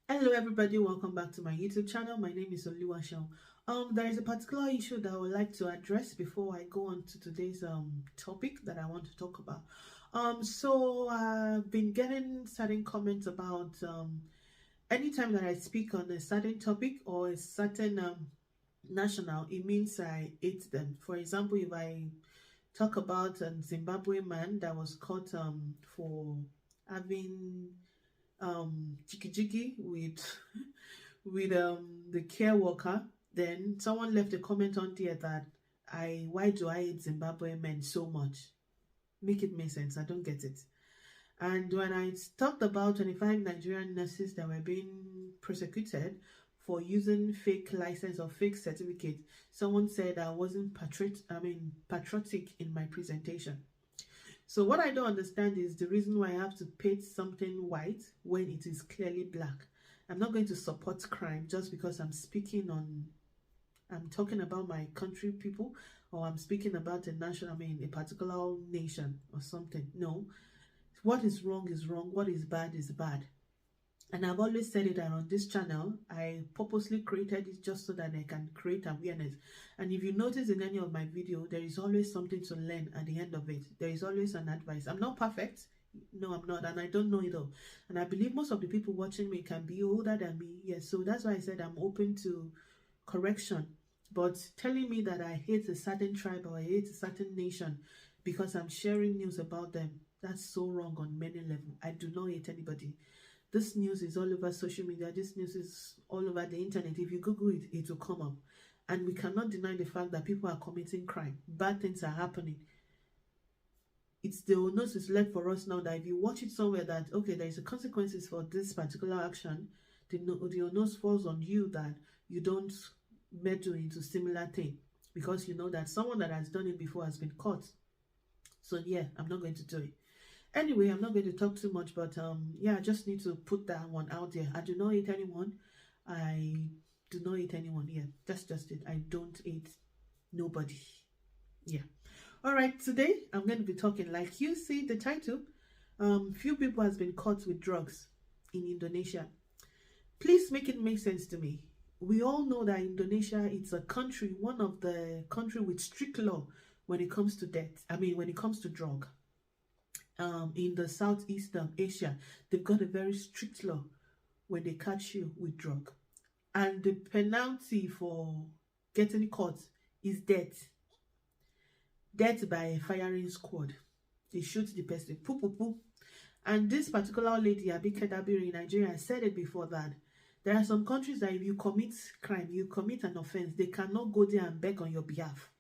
Hello everybody, welcome back to my YouTube channel. My name is Oluwashon. There is a particular issue that I would like to address before I go on to today's topic that I want to talk about. So I've been getting certain comments about anytime that I speak on a certain topic or a certain national, it means I hate them. For example, if I talk about a Zimbabwe man that was caught for having jiki jiki with the care worker, then someone left a comment on there that why do I hate Zimbabwe men so much? Make it make sense. I don't get it. And when I talked about 25 Nigerian nurses that were being prosecuted for using fake license or fake certificate, someone said I wasn't patriotic in my presentation. So what I don't understand is the reason why I have to paint something white when it is clearly black. I'm not going to support crime just because I'm talking about my country people, or I'm speaking about a particular nation or something. No, what is wrong, what is bad is bad. And I've always said it that on this channel, I purposely created it just so that I can create awareness. And if you notice in any of my video, there is always something to learn at the end of it. There is always an advice. I'm not perfect. No, I'm not. And I don't know it all. And I believe most of the people watching me can be older than me. Yes, so that's why I said I'm open to correction. But telling me that I hate a certain tribe or I hate a certain nation because I'm sharing news about them, that's so wrong on many levels. I do not hate anybody. This news is all over social media. This news is all over the internet. If you Google it, it will come up. And we cannot deny the fact that people are committing crime. Bad things are happening. It's the onus is left for us now that if you watch it somewhere that, okay, there is a consequences for this particular action, the onus falls on you that you don't meddle into similar thing. Because you know that someone that has done it before has been caught. So yeah, I'm not going to do it. Anyway, I'm not going to talk too much, but yeah, I just need to put that one out there. I do not hate anyone. I do not hate anyone. Yeah, that's just it. I don't hate nobody. Yeah. All right, today I'm going to be talking, like you see the title, few people has been caught with drugs in Indonesia. Please make it make sense to me. We all know that Indonesia, it's a country, one of the country with strict law when it comes to death. When it comes to drug. In the Southeast Asia, they've got a very strict law when they catch you with drug. And the penalty for getting caught is death. Death by a firing squad. They shoot the person. Poo, poo, poo. And this particular lady, Abike Dabiri in Nigeria, said it before that there are some countries that if you commit crime, you commit an offense, they cannot go there and beg on your behalf.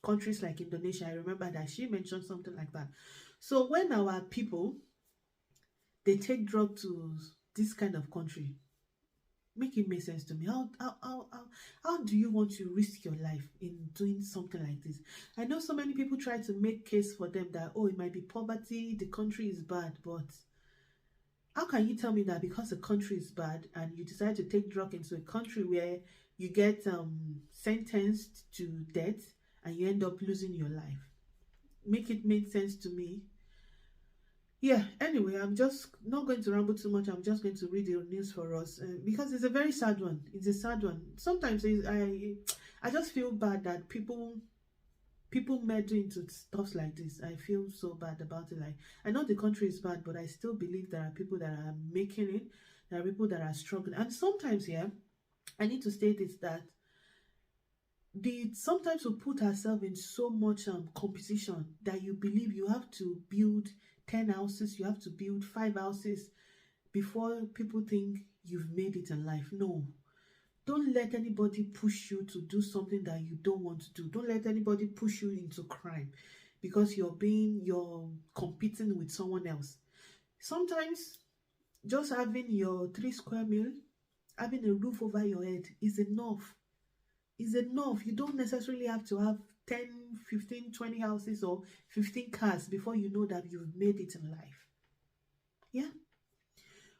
Countries like Indonesia, I remember that she mentioned something like that. So when our people, they take drug to this kind of country, make it make sense to me. How do you want to risk your life in doing something like this? I know so many people try to make case for them that, oh, it might be poverty, the country is bad, but how can you tell me that because the country is bad and you decide to take drug into a country where you get sentenced to death and you end up losing your life? Make it make sense to me. Yeah, anyway, I'm just not going to ramble too much. I'm just going to read the news for us because it's a very sad one. It's a sad one. Sometimes I just feel bad that people meddle into stuff like this. I feel so bad about it. Like, I know the country is bad, but I still believe there are people that are making it. There are people that are struggling. And sometimes, yeah, I need to state this, that sometimes we put ourselves in so much competition that you believe you have to build 10 houses, you have to build 5 houses before people think you've made it in life. No. Don't let anybody push you to do something that you don't want to do. Don't let anybody push you into crime because you're competing with someone else. Sometimes just having your 3 square meal, having a roof over your head is enough. Is enough. You don't necessarily have to have 10, 15, 20 houses or 15 cars before you know that you've made it in life. Yeah.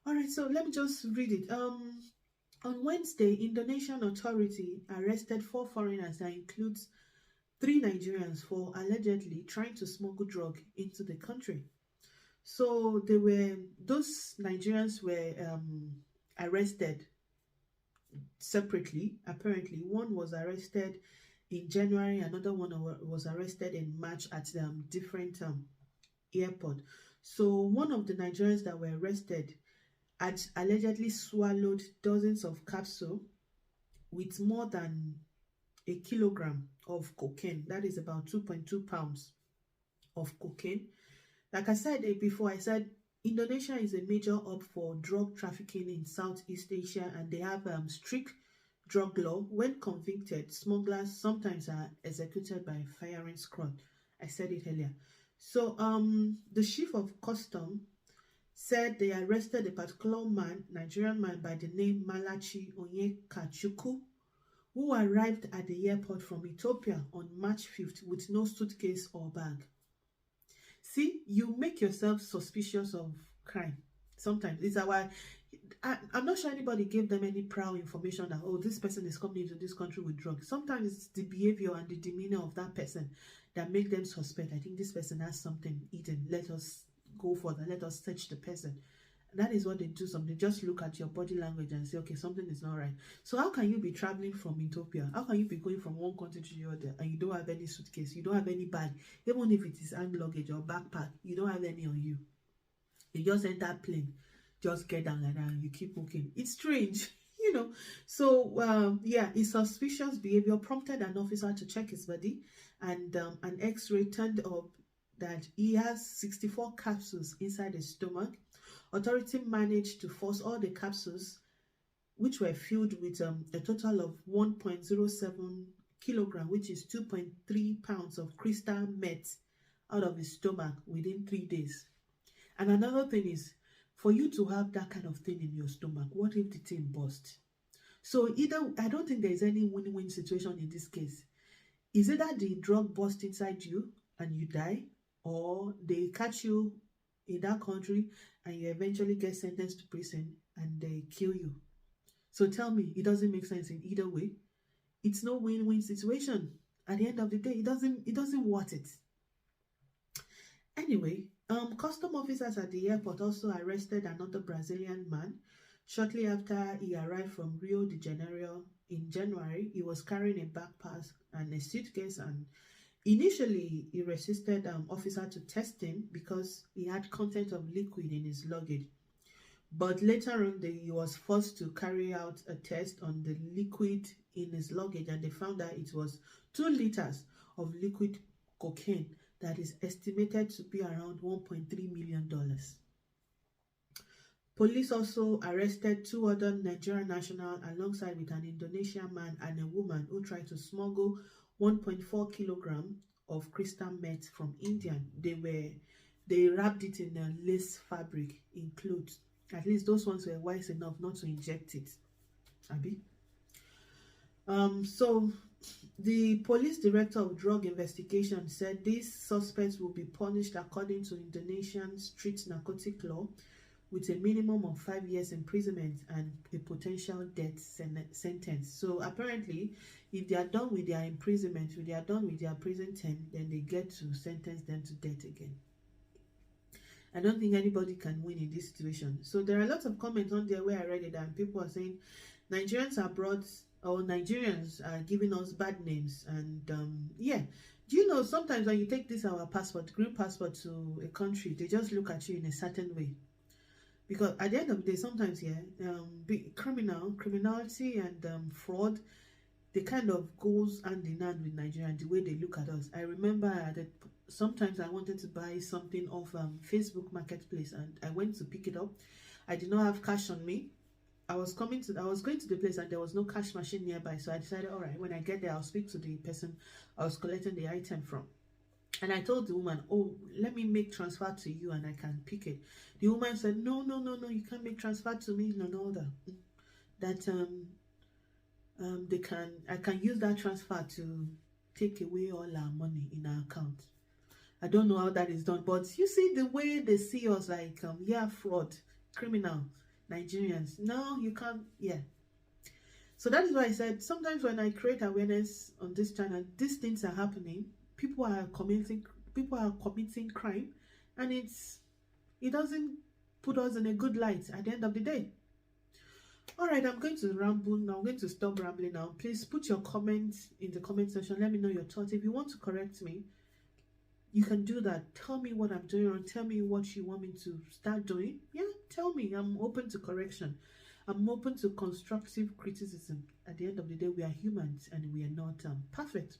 All right, so let me just read it. On Wednesday, Indonesian authority arrested 4 foreigners that includes 3 Nigerians for allegedly trying to smuggle drug into the country. So those Nigerians were arrested separately. Apparently, one was arrested in January, another one was arrested in March at different airport. So one of the Nigerians that were arrested had allegedly swallowed dozens of capsules with more than a kilogram of cocaine. That is about 2.2 pounds of cocaine. Like I said before, I said Indonesia is a major hub for drug trafficking in Southeast Asia, and they have strict drug law. When convicted, smugglers sometimes are executed by firing squad. I said it earlier. So the chief of custom said they arrested a particular man, Nigerian man by the name Malachi Onyekachuku, who arrived at the airport from Ethiopia on March 5th with no suitcase or bag. See, you make yourself suspicious of crime. Sometimes it's our. I'm not sure anybody gave them any prior information that, oh, this person is coming into this country with drugs. Sometimes it's the behavior and the demeanor of that person that make them suspect. I think this person has something hidden. Let us go further. Let us search the person. That is what they do. They just look at your body language and say, okay, something is not right. So how can you be traveling from Ethiopia? How can you be going from one country to the other and you don't have any suitcase? You don't have any bag. Even if it is hand luggage or backpack, you don't have any on you. You just enter plane, just get down like that and you keep walking. It's strange, you know. So, yeah, his suspicious behavior prompted an officer to check his body, and an x-ray turned up that he has 64 capsules inside his stomach. Authority managed to force all the capsules, which were filled with a total of 1.07 kilogram, which is 2.3 pounds of crystal meth, out of his stomach within 3 days. And another thing is, for you to have that kind of thing in your stomach, what if the thing bursts? So I don't think there is any win-win situation in this case. Is it that the drug bursts inside you and you die, or they catch you in that country and you eventually get sentenced to prison and they kill you? So tell me, it doesn't make sense in either way. It's no win-win situation. At the end of the day, it doesn't worth it. Anyway, custom officers at the airport also arrested another Brazilian man shortly after he arrived from Rio de Janeiro in January. He was carrying a backpack and a suitcase, and initially he resisted officer to test him because he had content of liquid in his luggage. But later on, he was forced to carry out a test on the liquid in his luggage, and they found that it was 2 liters of liquid cocaine that is estimated to be around $1.3 million. Police also arrested 2 other Nigerian nationals alongside with an Indonesian man and a woman who tried to smuggle 1.4 kilogram of crystal meth from India. They wrapped it in a lace fabric in clothes. At least those ones were wise enough not to inject it. Abi? So the police director of drug investigation said these suspects will be punished according to Indonesian street narcotic law with a minimum of 5 years imprisonment and a potential death sentence. So apparently, if they are done with their imprisonment, if they are done with their prison term, then they get to sentence them to death again. I don't think anybody can win in this situation. So there are lots of comments on there where I read it, and people are saying Nigerians abroad, or Nigerians are giving us bad names. And yeah, do you know, sometimes when you take our passport, green passport, to a country, they just look at you in a certain way. Because at the end of the day, sometimes, yeah, criminality and fraud, they kind of goes hand in hand with Nigeria, the way they look at us. I remember that sometimes I wanted to buy something off Facebook Marketplace, and I went to pick it up. I did not have cash on me. I was going to the place and there was no cash machine nearby. So I decided, all right, when I get there, I'll speak to the person I was collecting the item from. And I told the woman, oh, let me make transfer to you and I can pick it. The woman said, no, you can't make transfer to me. No, that I can use that transfer to take away all our money in our account. I don't know how that is done, but you see the way they see us, like yeah, fraud, criminal, Nigerians. No, you can't. Yeah. So that is why I said sometimes when I create awareness on this channel, these things are happening. People are committing crime, and it doesn't put us in a good light at the end of the day. right, I'm going to ramble now. I'm going to stop rambling now. Please put your comments in the comment section. Let me know your thoughts. If you want to correct me, you can do that. Tell me what I'm doing, or tell me what you want me to start doing. Yeah, tell me. I'm open to correction. I'm open to constructive criticism. At the end of the day, we are humans and we are not perfect.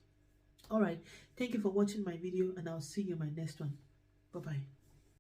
All right. Thank you for watching my video, and I'll see you in my next one. Bye-bye.